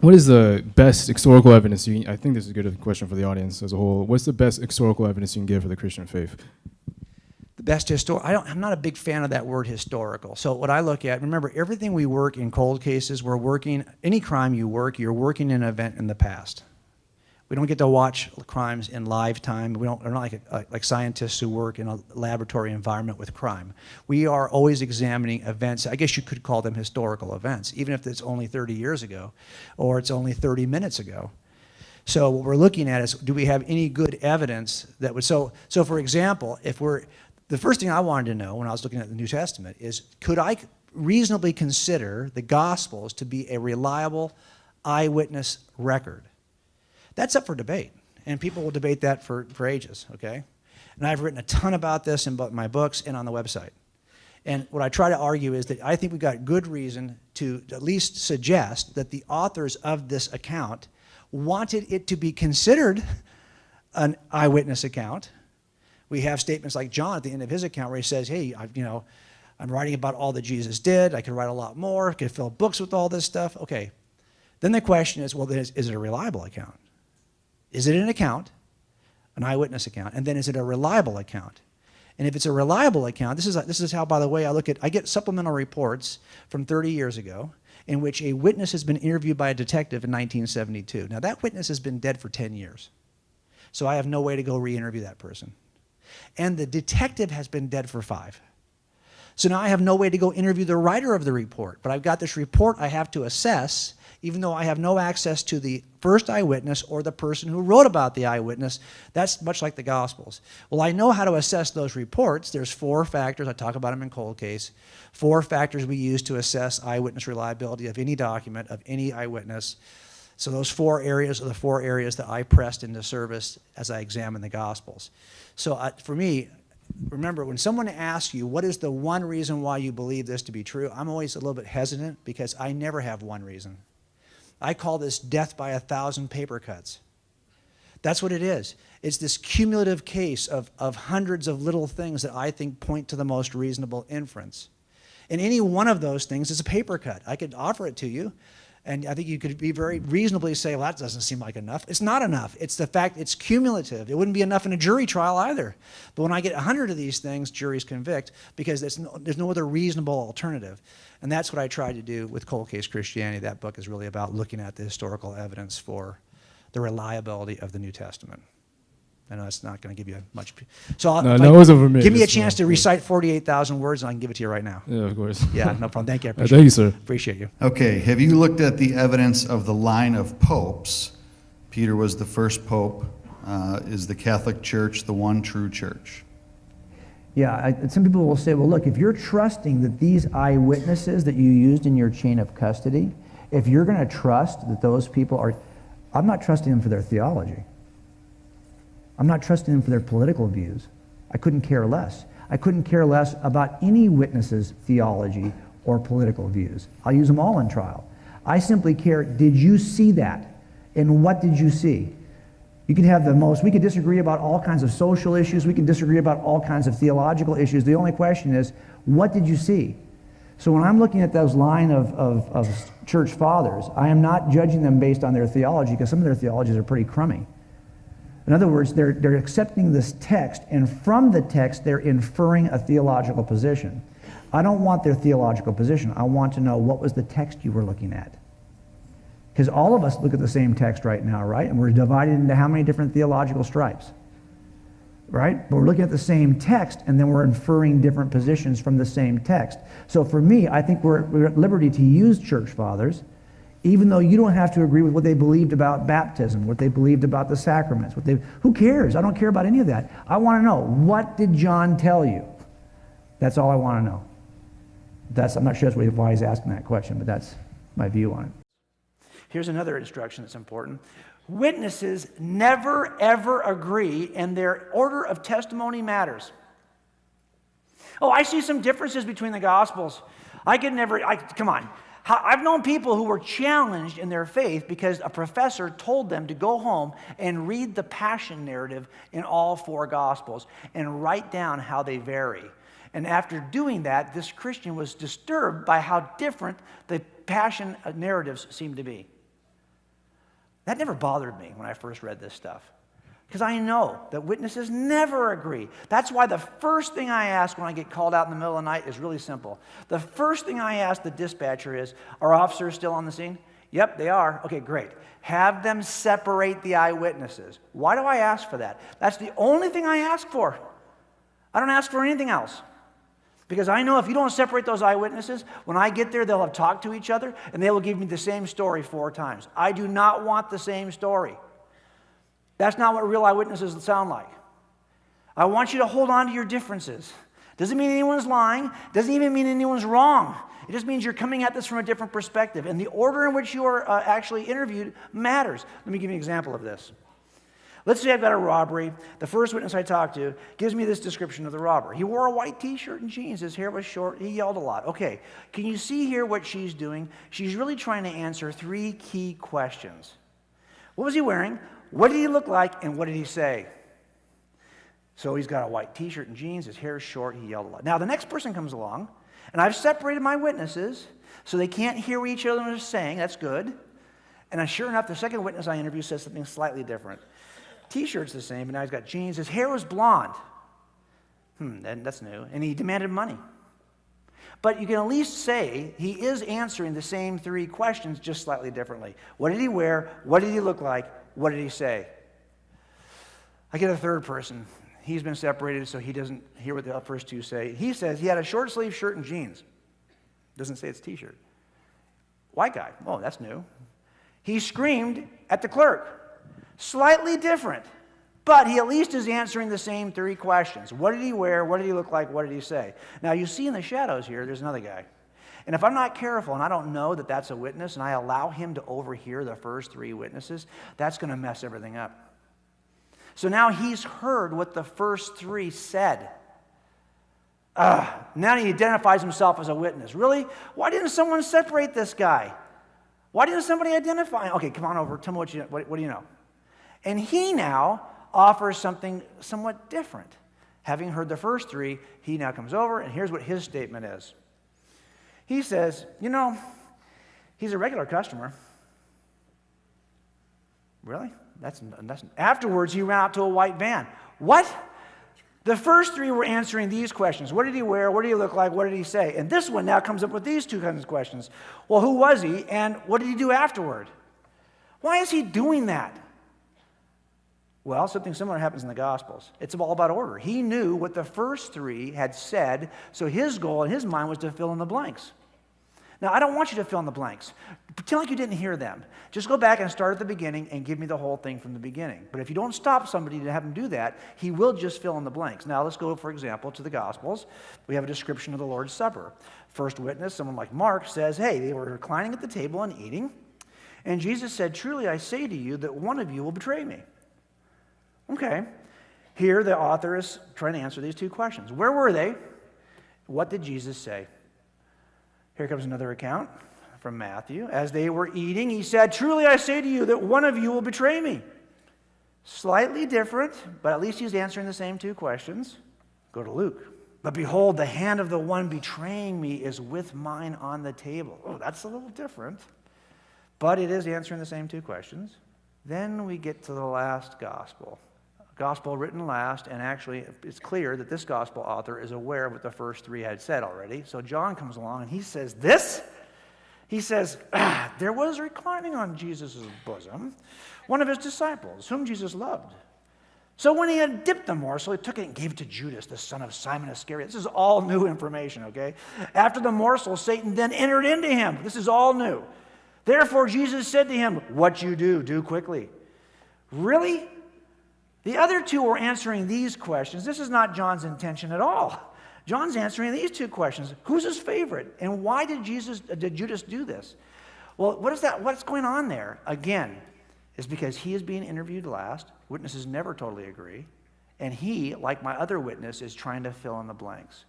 What is the best historical evidence I think this is a good question for the audience as a whole. What's the best historical evidence you can give for the Christian faith? The best I'm not a big fan of that word historical. So what I look at, remember, everything we work in cold cases, we're working, any crime you're working an event in the past. We don't get to watch crimes in live time. We're not like scientists who work in a laboratory environment with crime. We are always examining events. I guess you could call them historical events, even if it's only 30 years ago or it's only 30 minutes ago. So what we're looking at is, do we have any good evidence that would, so for example, the first thing I wanted to know when I was looking at the New Testament is, could I reasonably consider the Gospels to be a reliable eyewitness record? That's up for debate, and people will debate that for ages, okay? And I've written a ton about this in both my books and on the website. And what I try to argue is that I think we've got good reason to at least suggest that the authors of this account wanted it to be considered an eyewitness account. We have statements like John at the end of his account where he says, hey, I'm writing about all that Jesus did. I could write a lot more. I could fill books with all this stuff. Okay. Then the question is, well, is it a reliable account? Is it an account, an eyewitness account? And then is it a reliable account? And if it's a reliable account, this is how, by the way, I get supplemental reports from 30 years ago in which a witness has been interviewed by a detective in 1972. Now, that witness has been dead for 10 years. So I have no way to go re-interview that person. And the detective has been dead for 5. So now I have no way to go interview the writer of the report. But I've got this report I have to assess, even though I have no access to the first eyewitness or the person who wrote about the eyewitness. That's much like the Gospels. Well, I know how to assess those reports. There's 4 factors. I talk about them in cold case. 4 factors we use to assess eyewitness reliability of any document, of any eyewitness. So those 4 areas are the 4 areas that I pressed into service as I examined the Gospels. So for me, remember, when someone asks you, what is the one reason why you believe this to be true, I'm always a little bit hesitant because I never have one reason. I call this death by 1,000 paper cuts. That's what it is. It's this cumulative case of hundreds of little things that I think point to the most reasonable inference. And any one of those things is a paper cut. I could offer it to you, and I think you could be very reasonably say, well, that doesn't seem like enough. It's not enough. It's the fact it's cumulative. It wouldn't be enough in a jury trial either. But when I get 100 of these things, juries convict because there's no other reasonable alternative. And that's what I tried to do with Cold Case Christianity. That book is really about looking at the historical evidence for the reliability of the New Testament. I know that's not going to give you much. So give me a chance to recite 48,000 words, and I can give it to you right now. Yeah, of course. Yeah, no problem. Thank you. Thank you, sir. Appreciate you. Okay, have you looked at the evidence of the line of popes? Peter was the first pope. Is the Catholic Church the one true church? Yeah, some people will say, well, look, if you're trusting that these eyewitnesses that you used in your chain of custody, if you're going to trust that those people are, I'm not trusting them for their theology. I'm not trusting them for their political views. I couldn't care less. I couldn't care less about any witness's theology or political views. I'll use them all in trial. I simply care, did you see that? And what did you see? You can have we could disagree about all kinds of social issues. We can disagree about all kinds of theological issues. The only question is, what did you see? So when I'm looking at those line of church fathers, I am not judging them based on their theology, because some of their theologies are pretty crummy. In other words, they're accepting this text, and from the text, they're inferring a theological position. I don't want their theological position. I want to know, what was the text you were looking at? Because all of us look at the same text right now, right? And we're divided into how many different theological stripes? Right? But we're looking at the same text, and then we're inferring different positions from the same text. So for me, I think we're at liberty to use church fathers, even though you don't have to agree with what they believed about baptism, what they believed about the sacraments. Who cares? I don't care about any of that. I want to know, what did John tell you? That's all I want to know. I'm not sure that's why he's asking that question, but that's my view on it. Here's another instruction that's important. Witnesses never, ever agree, and their order of testimony matters. Oh, I see some differences between the Gospels. Come on. I've known people who were challenged in their faith because a professor told them to go home and read the Passion narrative in all 4 Gospels and write down how they vary. And after doing that, this Christian was disturbed by how different the Passion narratives seemed to be. That never bothered me when I first read this stuff, because I know that witnesses never agree. That's why the first thing I ask when I get called out in the middle of the night is really simple. The first thing I ask the dispatcher is, are officers still on the scene? Yep, they are. Okay, great. Have them separate the eyewitnesses. Why do I ask for that? That's the only thing I ask for. I don't ask for anything else. Because I know if you don't separate those eyewitnesses, when I get there, they'll have talked to each other, and they will give me the same story 4 times. I do not want the same story. That's not what real eyewitnesses sound like. I want you to hold on to your differences. Doesn't mean anyone's lying. Doesn't even mean anyone's wrong. It just means you're coming at this from a different perspective. And the order in which you are actually interviewed matters. Let me give you an example of this. Let's say I've got a robbery. The first witness I talk to gives me this description of the robber. He wore a white t-shirt and jeans. His hair was short. He yelled a lot. Okay, can you see here what she's doing? She's really trying to answer 3 key questions. What was he wearing? What did he look like? And what did he say? So he's got a white t-shirt and jeans. His hair is short. He yelled a lot. Now the next person comes along, and I've separated my witnesses so they can't hear what each other is saying. That's good. And sure enough, the second witness I interview says something slightly different. T-shirt's the same, but now he's got jeans. His hair was blonde. That's new. And he demanded money. But you can at least say he is answering the same 3 questions, just slightly differently. What did he wear? What did he look like? What did he say? I get a third person. He's been separated, so he doesn't hear what the first 2 say. He says he had a short sleeve shirt and jeans. Doesn't say it's t-shirt. White guy. Oh, that's new. He screamed at the clerk. Slightly different, but he at least is answering the same 3 questions. What did he wear? What did he look like? What did he say? Now, you see in the shadows here, there's another guy. And if I'm not careful and I don't know that that's a witness and I allow him to overhear the first 3 witnesses, that's going to mess everything up. So now he's heard what the first 3 said. Now he identifies himself as a witness. Really? Why didn't someone separate this guy? Why didn't somebody identify him? Okay, come on over. Tell me what do you know? And he now offers something somewhat different. Having heard the first 3, he now comes over, and here's what his statement is. He says, he's a regular customer. Really? That's Afterwards, he ran out to a white van. What? The first 3 were answering these questions. What did he wear? What did he look like? What did he say? And this one now comes up with these 2 kinds of questions. Well, who was he, and what did he do afterward? Why is he doing that? Well, something similar happens in the Gospels. It's all about order. He knew what the first 3 had said, so his goal in his mind was to fill in the blanks. Now, I don't want you to fill in the blanks. Pretend like you didn't hear them. Just go back and start at the beginning and give me the whole thing from the beginning. But if you don't stop somebody to have him do that, he will just fill in the blanks. Now, let's go, for example, to the Gospels. We have a description of the Lord's Supper. First witness, someone like Mark, says, hey, they were reclining at the table and eating, and Jesus said, truly I say to you that one of you will betray me. Okay, here the author is trying to answer these 2 questions. Where were they? What did Jesus say? Here comes another account from Matthew. As they were eating, he said, truly I say to you that one of you will betray me. Slightly different, but at least he's answering the same 2 questions. Go to Luke. But behold, the hand of the one betraying me is with mine on the table. Oh, that's a little different. But it is answering the same 2 questions. Then we get to the last gospel. Gospel written last, and actually it's clear that this gospel author is aware of what the first 3 had said already. So John comes along and he says this. He says, there was reclining on Jesus' bosom one of his disciples, whom Jesus loved. So when he had dipped the morsel, he took it and gave it to Judas, the son of Simon Iscariot. This is all new information, okay? After the morsel, Satan then entered into him. This is all new. Therefore Jesus said to him, what you do quickly. Really? The other 2 were answering these questions. This is not John's intention at all. John's answering these 2 questions. Who's his favorite? And why did Judas do this? Well, what's going on there? Again, is because he is being interviewed last. Witnesses never totally agree. And he, like my other witness, is trying to fill in the blanks.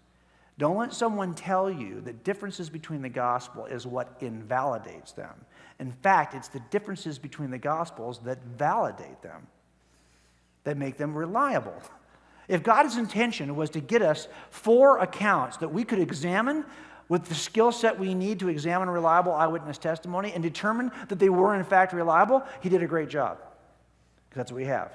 Don't let someone tell you that differences between the gospel is what invalidates them. In fact, it's the differences between the gospels that validate them, that make them reliable. If God's intention was to get us 4 accounts that we could examine, with the skill set we need to examine reliable eyewitness testimony and determine that they were in fact reliable, he did a great job. Because that's what we have.